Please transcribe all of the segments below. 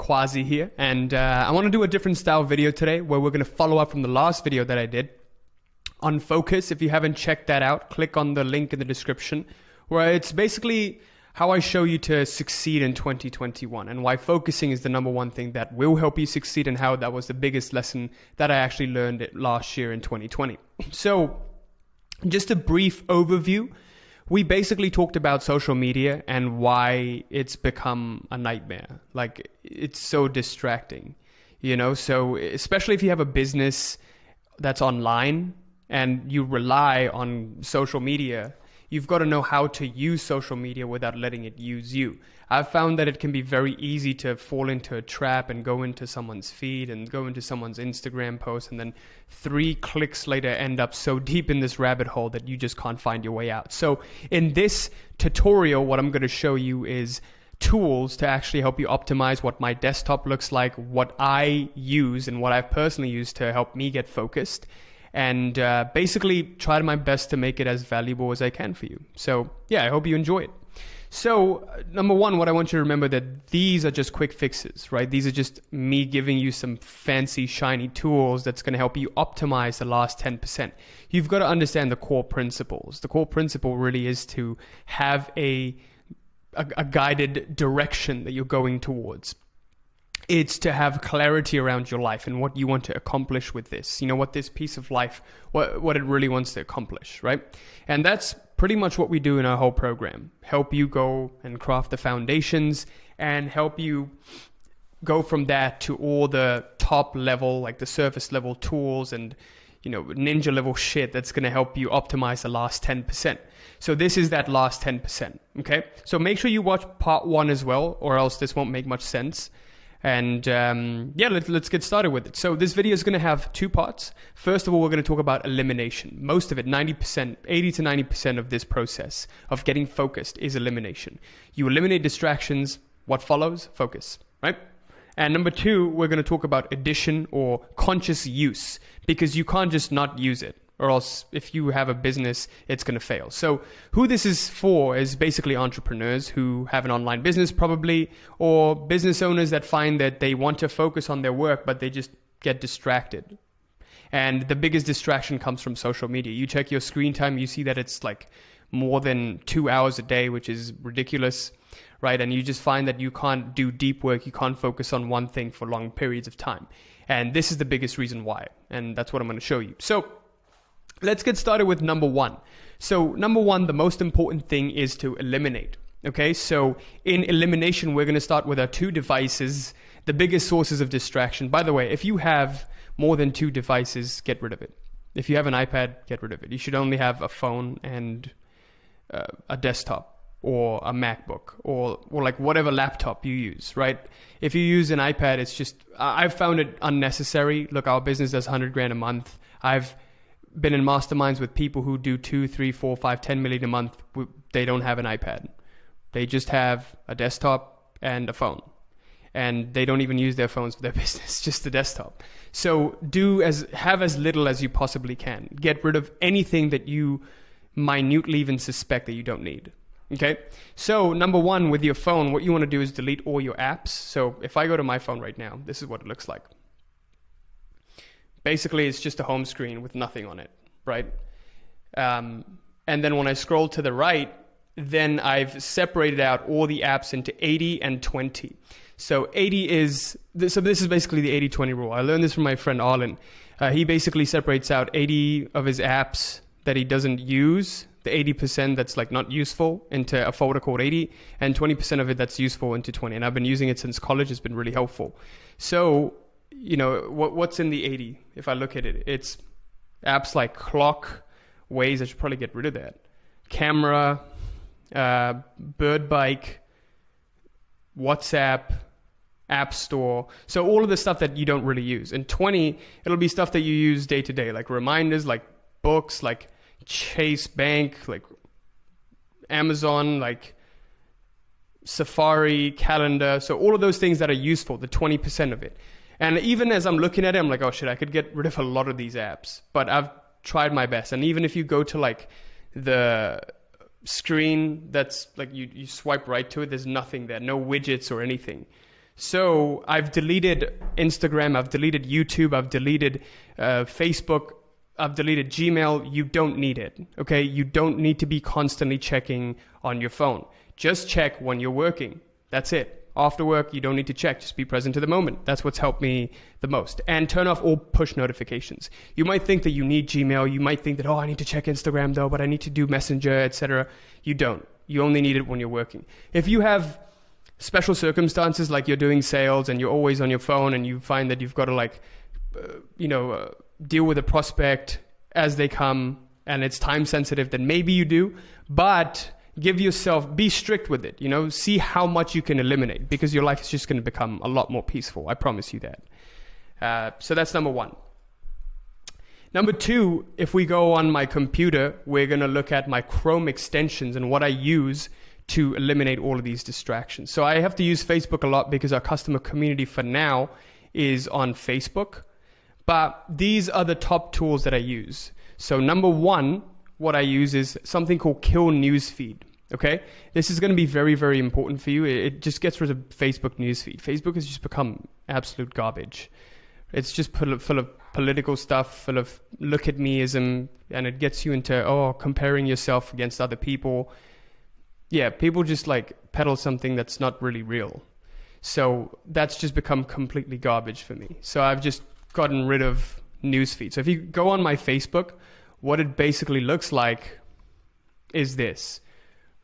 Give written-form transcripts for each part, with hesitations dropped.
Quasi here, and I want to do a different style video today where we're going to follow up from the last video that I did on focus. If you haven't checked that out, click on the link in the description, where it's basically how I show you to succeed in 2021 and why focusing is the number one thing that will help you succeed, and how that was the biggest lesson that I actually learned last year in 2020. So just a brief overview. We basically talked about social media and why it's become a nightmare. Like, it's so distracting, so especially if you have a business that's online and you rely on social media, you've got to know how to use social media without letting it use you. I've found that it can be very easy to fall into a trap and go into someone's feed and go into someone's Instagram post, and then 3 clicks later end up so deep in this rabbit hole that you just can't find your way out. So in this tutorial, what I'm going to show you is tools to actually help you optimize what my desktop looks like, what I use and what I've personally used to help me get focused, and basically try my best to make it as valuable as I can for you. So yeah, I hope you enjoy it. So number one, what I want you to remember, that these are just quick fixes, right? These are just me giving you some fancy, shiny tools that's going to help you optimize the last 10%. You've got to understand the core principles. The core principle really is to have a guided direction that you're going towards. It's to have clarity around your life and what you want to accomplish with this. What this piece of life, what it really wants to accomplish, right? And that's pretty much what we do in our whole program. Help you go and craft the foundations and help you go from that to all the top level, like the surface level tools and, ninja level shit that's going to help you optimize the last 10%. So this is that last 10%, okay? So make sure you watch part 1 as well, or else this won't make much sense. And let's get started with it. So this video is going to have 2 parts. First of all, we're going to talk about elimination. Most of it, 90%, 80 to 90% of this process of getting focused is elimination. You eliminate distractions. What follows? Focus, right? And number 2, we're going to talk about addition or conscious use, because you can't just not use it, or else if you have a business, it's going to fail. So who this is for is basically entrepreneurs who have an online business probably, or business owners that find that they want to focus on their work, but they just get distracted. And the biggest distraction comes from social media. You check your screen time, you see that it's like more than 2 hours a day, which is ridiculous, right? And you just find that you can't do deep work, you can't focus on one thing for long periods of time. And this is the biggest reason why. And that's what I'm going to show you. So let's get started with number 1. So number 1, the most important thing is to eliminate. Okay, so in elimination, we're going to start with our 2 devices, the biggest sources of distraction. By the way, if you have more than 2 devices, get rid of it. If you have an iPad, get rid of it. You should only have a phone and a desktop or a MacBook or like whatever laptop you use, right? If you use an iPad, it's just, I've found it unnecessary. Look, our business does 100 grand a month. I've been in masterminds with people who do 2, 3, 4, 5, 10 million a month. They don't have an iPad. They just have a desktop and a phone. And they don't even use their phones for their business, just the desktop. So have as little as you possibly can. Get rid of anything that you minutely even suspect that you don't need. Okay? So number 1, with your phone, what you want to do is delete all your apps. So if I go to my phone right now, this is what it looks like. Basically, it's just a home screen with nothing on it, right? And then when I scroll to the right, then I've separated out all the apps into 80 and 20. So 80 is, this is basically the 80-20 rule. I learned this from my friend Arlen. He basically separates out 80 of his apps that he doesn't use, the 80% that's like not useful, into a folder called 80, and 20% of it that's useful into 20. And I've been using it since college. It's been really helpful. So what's in the 80? If I look at it, it's apps like Clock, Waze. I should probably get rid of that. Camera, Bird Bike, WhatsApp, App Store. So all of the stuff that you don't really use. And 20, it'll be stuff that you use day to day, like reminders, like books, like Chase Bank, like Amazon, like Safari, calendar. So all of those things that are useful, the 20% of it. And even as I'm looking at it, I'm like, oh shit, I could get rid of a lot of these apps, but I've tried my best. And even if you go to like the screen that's like you swipe right to it, there's nothing there, no widgets or anything. So I've deleted Instagram, I've deleted YouTube, I've deleted Facebook, I've deleted Gmail. You don't need it, okay? You don't need to be constantly checking on your phone. Just check when you're working. That's it. After work, you don't need to check. Just be present to the moment. That's what's helped me the most. And turn off all push notifications. You might think that you need Gmail. You might think that, oh, I need to check Instagram though, but I need to do Messenger, etc. You don't. You only need it when you're working. If you have special circumstances like you're doing sales and you're always on your phone and you find that you've got to deal with a prospect as they come and it's time sensitive, then maybe you do. But be strict with it, see how much you can eliminate, because your life is just going to become a lot more peaceful. I promise you that. So that's number one. Number two, if we go on my computer, we're going to look at my Chrome extensions and what I use to eliminate all of these distractions. So I have to use Facebook a lot because our customer community for now is on Facebook. But these are the top tools that I use. So number one, what I use is something called Kill Newsfeed. Okay, this is going to be very, very important for you. It just gets rid of Facebook newsfeed. Facebook has just become absolute garbage. It's just full of political stuff, full of look at meism, and it gets you into comparing yourself against other people. Yeah, people just peddle something that's not really real. So that's just become completely garbage for me. So I've just gotten rid of newsfeed. So if you go on my Facebook, what it basically looks like is this,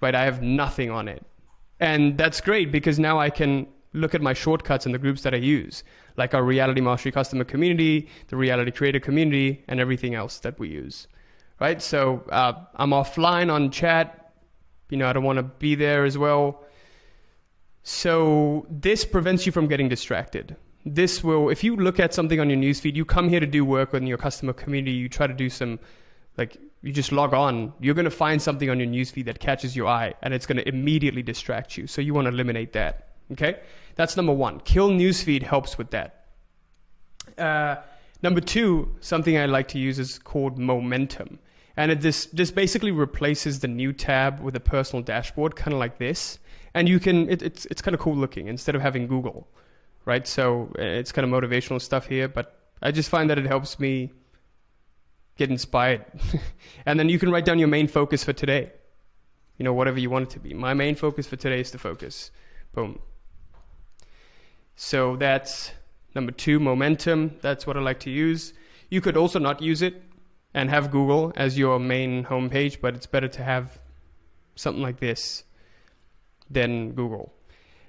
right? I have nothing on it. And that's great because now I can look at my shortcuts and the groups that I use, like our Reality Mastery customer community, the Reality Creator community, and everything else that we use, right? So I'm offline on chat. I don't want to be there as well. So this prevents you from getting distracted. This will, if you look at something on your newsfeed, you come here to do work on your customer community, you try to do some, you just log on, you're going to find something on your newsfeed that catches your eye and it's going to immediately distract you. So you want to eliminate that. Okay? That's number one. Kill newsfeed helps with that. Number two, something I like to use is called Momentum. And this basically replaces the new tab with a personal dashboard, kind of like this. And you can, it's kind of cool looking instead of having Google, right? So it's kind of motivational stuff here, but I just find that it helps me get inspired. And then you can write down your main focus for today. Whatever you want it to be. My main focus for today is to focus. Boom. So that's number two, Momentum. That's what I like to use. You could also not use it and have Google as your main homepage, but it's better to have something like this than Google.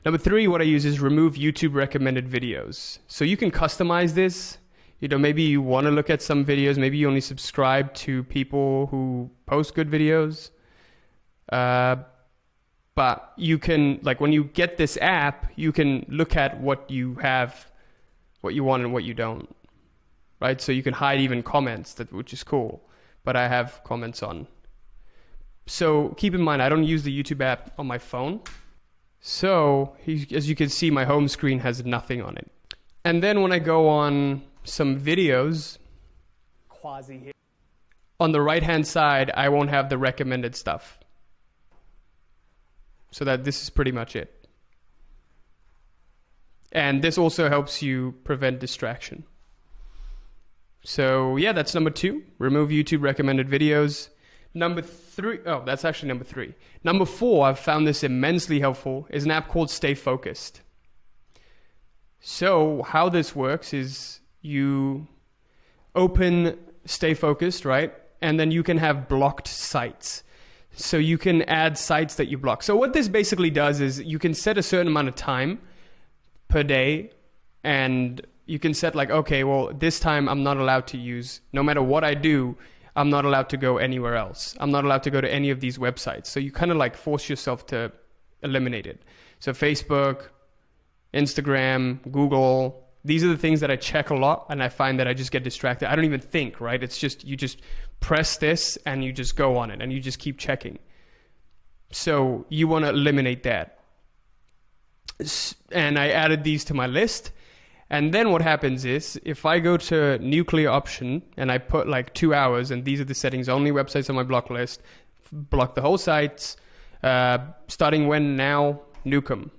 Number three, what I use is remove YouTube recommended videos. So you can customize this. Maybe you want to look at some videos. Maybe you only subscribe to people who post good videos. But you can, when you get this app, you can look at what you have, what you want and what you don't. Right? So you can hide even comments, which is cool. But I have comments on. So keep in mind, I don't use the YouTube app on my phone. So as you can see, my home screen has nothing on it. And then when I go on some videos, on the right hand side, I won't have the recommended stuff. So that this is pretty much it. And this also helps you prevent distraction. So yeah, that's number two. Remove YouTube recommended videos. Number three, that's actually number three. Number four, I've found this immensely helpful, is an app called Stay Focused. So how this works is you open Stay Focused, right? And then you can have blocked sites. So you can add sites that you block. So what this basically does is you can set a certain amount of time per day, and you can set okay, well, this time I'm not allowed to use, no matter what I do, I'm not allowed to go anywhere else. I'm not allowed to go to any of these websites. So you kind of force yourself to eliminate it. So Facebook, Instagram, Google, these are the things that I check a lot, and I find that I just get distracted. I don't even think, right? It's just, you just press this and you just go on it and you just keep checking. So you want to eliminate that. And I added these to my list. And then what happens is, if I go to nuclear option and I put 2 hours, and these are the settings, only websites on my block list, block the whole sites, starting when now, nuke 'em.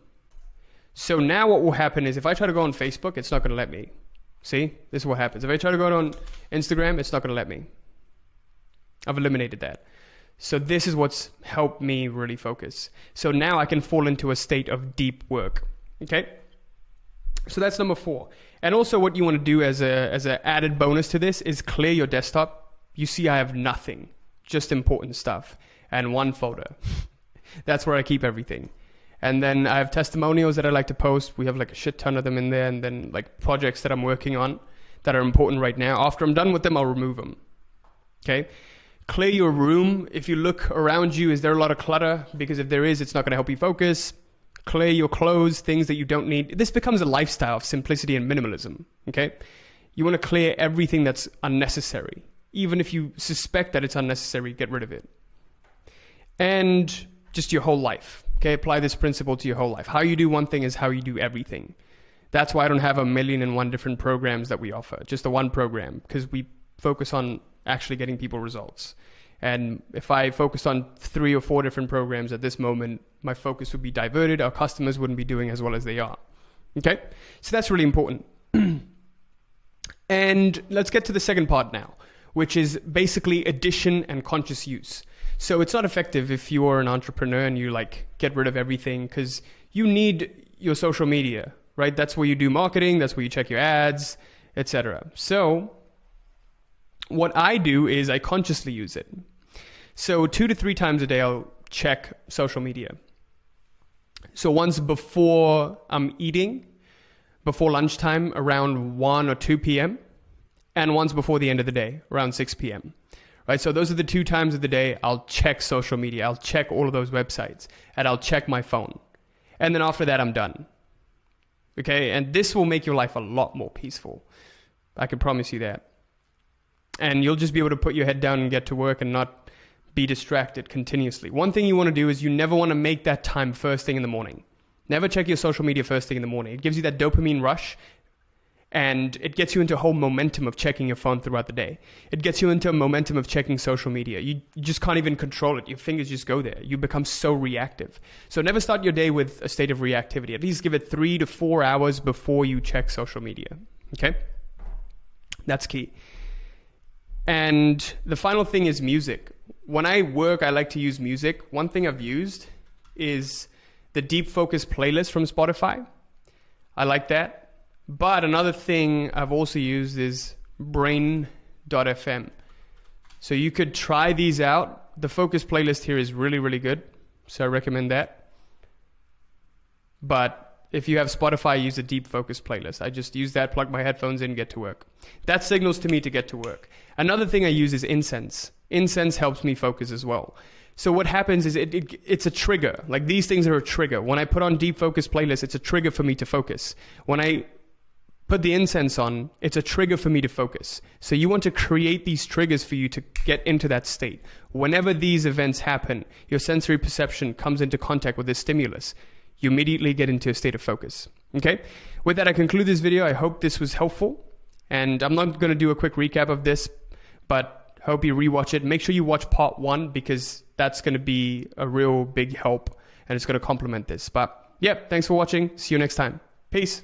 So now what will happen is if I try to go on Facebook, it's not going to let me. See, this is what happens. If I try to go on Instagram, it's not going to let me. I've eliminated that. So this is what's helped me really focus. So now I can fall into a state of deep work. Okay. So that's number 4. And also what you want to do as a added bonus to this is clear your desktop. You see I have nothing, just important stuff and one folder. That's where I keep everything. And then I have testimonials that I like to post. We have like a shit ton of them in there. And then like projects that I'm working on that are important right now. After I'm done with them, I'll remove them. Okay. Clear your room. If you look around you, is there a lot of clutter? Because if there is, it's not going to help you focus. Clear your clothes, things that you don't need. This becomes a lifestyle of simplicity and minimalism. Okay. You want to clear everything that's unnecessary. Even if you suspect that it's unnecessary, get rid of it. And just your whole life. Okay, apply this principle to your whole life. How you do one thing is how you do everything. That's why I don't have 1,000,001 different programs that we offer. Just the one program, because we focus on actually getting people results. And if I focused on 3 or 4 different programs at this moment, my focus would be diverted. Our customers wouldn't be doing as well as they are. Okay, so that's really important. And let's get to the second part now, which is basically addition and conscious use. So it's not effective if you are an entrepreneur and you like get rid of everything, because you need your social media, right? That's where you do marketing. That's where you check your ads, etc. So what I do is I consciously use it. So 2 to 3 times a day, I'll check social media. So once before I'm eating, before lunchtime around 1 or 2 p.m. and once before the end of the day around 6 p.m. Right, so those are the 2 times of the day I'll check social media. I'll check all of those websites and I'll check my phone. And then after that, I'm done. Okay, and this will make your life a lot more peaceful. I can promise you that. And you'll just be able to put your head down and get to work and not be distracted continuously. One thing you want to do is you never want to make that time first thing in the morning. Never check your social media first thing in the morning. It gives you that dopamine rush. And it gets you into a whole momentum of checking your phone throughout the day. It gets you into a momentum of checking social media. You just can't even control it. Your fingers just go there. You become so reactive. So never start your day with a state of reactivity. At least give it 3 to 4 hours before you check social media. Okay? That's key. And the final thing is music. When I work, I like to use music. One thing I've used is the Deep Focus playlist from Spotify. I like that. But another thing I've also used is brain.fm. So you could try these out. The focus playlist here is really, really good. So I recommend that. But if you have Spotify, use a deep focus playlist. I just use that, plug my headphones in, get to work. That signals to me to get to work. Another thing I use is incense. Incense helps me focus as well. So what happens is it's a trigger. Like these things are a trigger. When I put on deep focus playlist, it's a trigger for me to focus. When I put the incense on, it's a trigger for me to focus. So you want to create these triggers for you to get into that state. Whenever these events happen, your sensory perception comes into contact with this stimulus. You immediately get into a state of focus. Okay? With that, I conclude this video. I hope this was helpful. And I'm not going to do a quick recap of this, but hope you rewatch it. Make sure you watch part 1 because that's going to be a real big help and it's going to complement this. But yeah, thanks for watching. See you next time. Peace.